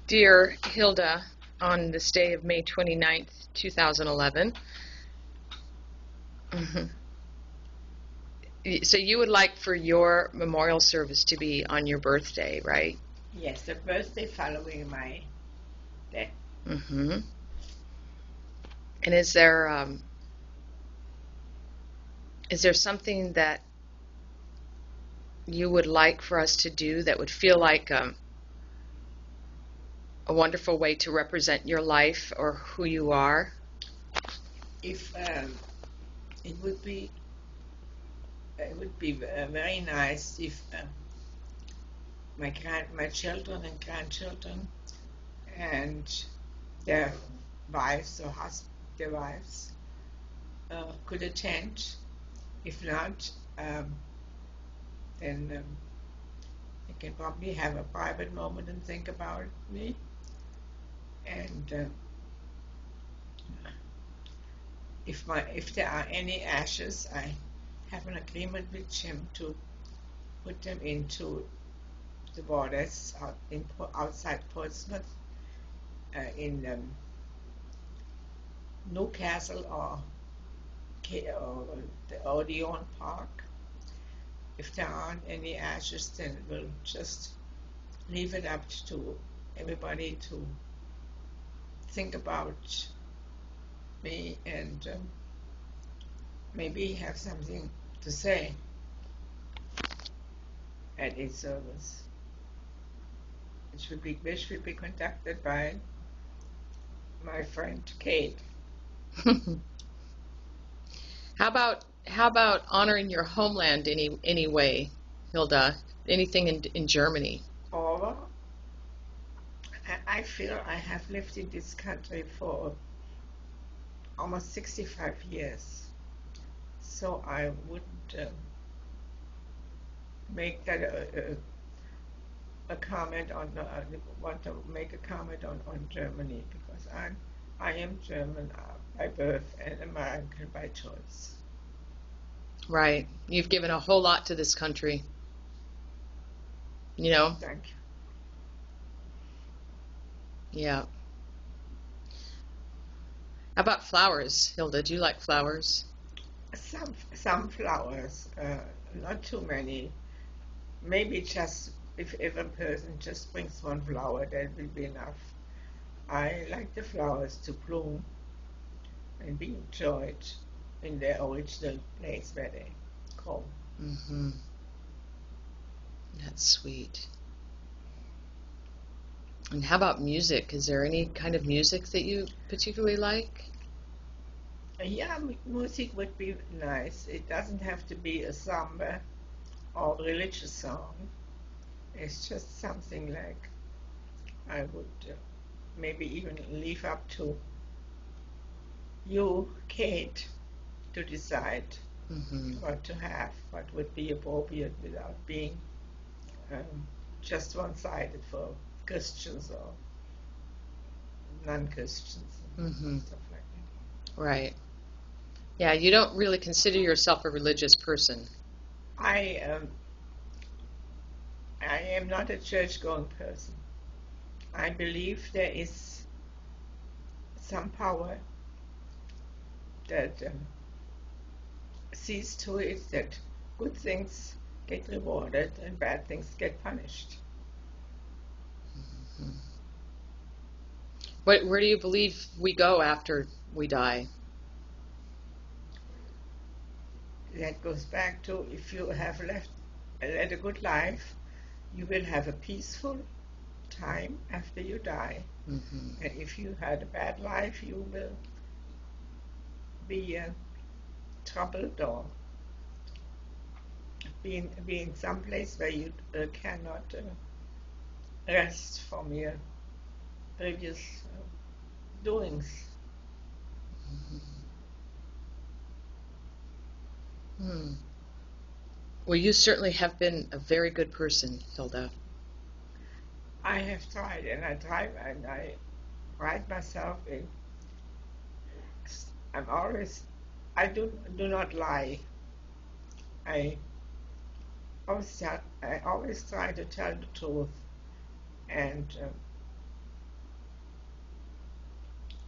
Dear Hilda, on this day of May 29th, 2011, so you would like for your memorial service to be on your birthday, right? Yes, the birthday following my death. Mm-hmm. And is there something that you would like for us to do that would feel like a wonderful way to represent your life or who you are? If it would be very nice if my children and grandchildren and their wives or their wives could attend. If not, then they can probably have a private moment and think about me. And if there are any ashes, I have an agreement with Jim to put them into the waters outside Portsmouth, in Newcastle or the Odeon Park. If there aren't any ashes, then we'll just leave it up to everybody to think about me and maybe have something to say at its service. Which should be conducted by my friend Kate. How about honoring your homeland any way, Hilda? Anything in Germany? Or I feel I have lived in this country for almost 65 years, so I would make that a comment on want to make a comment on Germany, because I am German by birth and American by choice. Right. You've given a whole lot to this country. You know? Thank you. Yeah. How about flowers, Hilda? Do you like flowers? Some flowers, not too many. Maybe just if a person just brings one flower, that will be enough. I like the flowers to bloom and be enjoyed in their original place where they grow. Mm-hmm. That's sweet. And how about music? Is there any kind of music that you particularly like? Yeah, music would be nice. It doesn't have to be a samba or religious song. It's just something like I would maybe even leave up to you, Kate, to decide what to have, what would be appropriate without being just one-sided for Christians or non-Christians and stuff like that. Right. Yeah, you don't really consider yourself a religious person. I am not a church-going person. I believe there is some power that sees to it that good things get rewarded and bad things get punished. Where do you believe we go after we die? That goes back to, if you have led a good life, you will have a peaceful time after you die. And if you had a bad life, you will be troubled or be in some place where you cannot rest from your previous doings. Well, you certainly have been a very good person, Hilda. I have tried, and I pride myself in. I do not lie. I I always try to tell the truth, and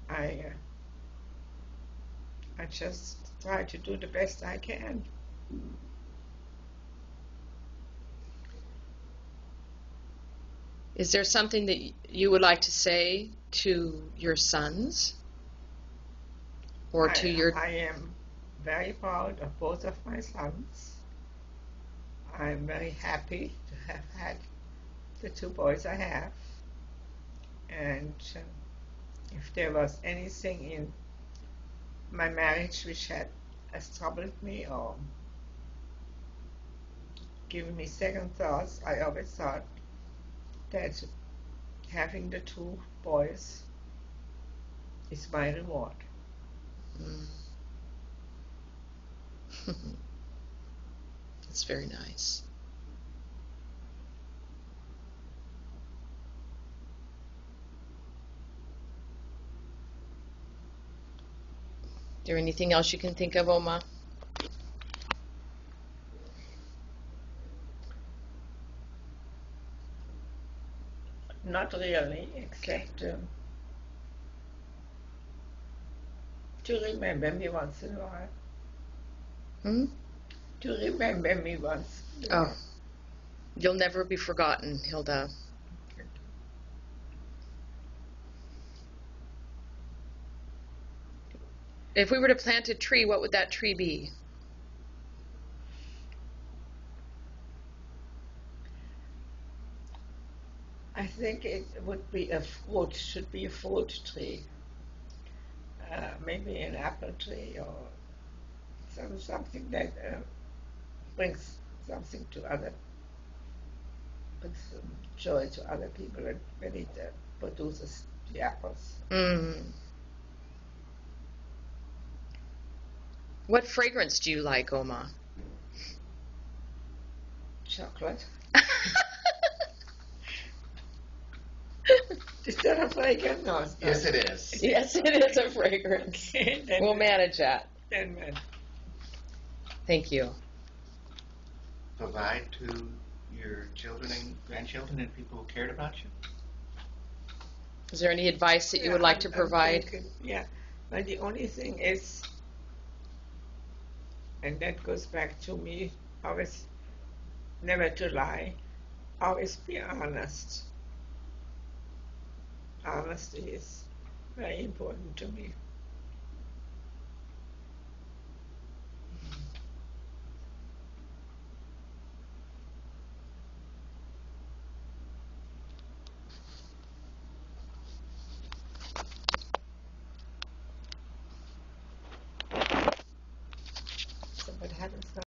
I I just try to do the best I can. Is there something that you would like to say to your sons or to your? I am very proud of both of my sons. I'm very happy to have had the two boys I have. And if there was anything in my marriage which had has troubled me or given me second thoughts, I always thought that having the two boys is my reward. Mm. It's very nice. Is there anything else you can think of, Oma? Not really, except to remember me once in a while. Hmm? To remember me once in a Oh, while. you'll never be forgotten, Hilda. If we were to plant a tree, what would that tree be? I think it would be a fruit, should be a fruit tree. Maybe an apple tree or something that brings something to other, brings joy to other people when it produces the apples. Mm. What fragrance do you like, Oma? Chocolate. Is that a fragrance? No, it's not. Yes, it is. Yes, it is a fragrance. Okay, We'll manage that. then Thank you. Provide to your children and grandchildren and people who cared about you. Is there any advice that you would like to provide? Yeah, but the only thing is, and that goes back to me, always never to lie, always be honest. Honesty is very important to me. So what happens now?